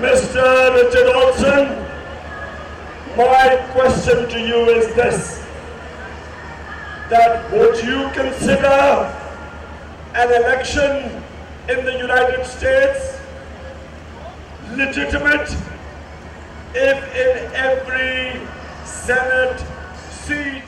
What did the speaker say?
Mr. Richard Olson, my question to you is this, that would you consider an election in the United States legitimate if in every Senate seat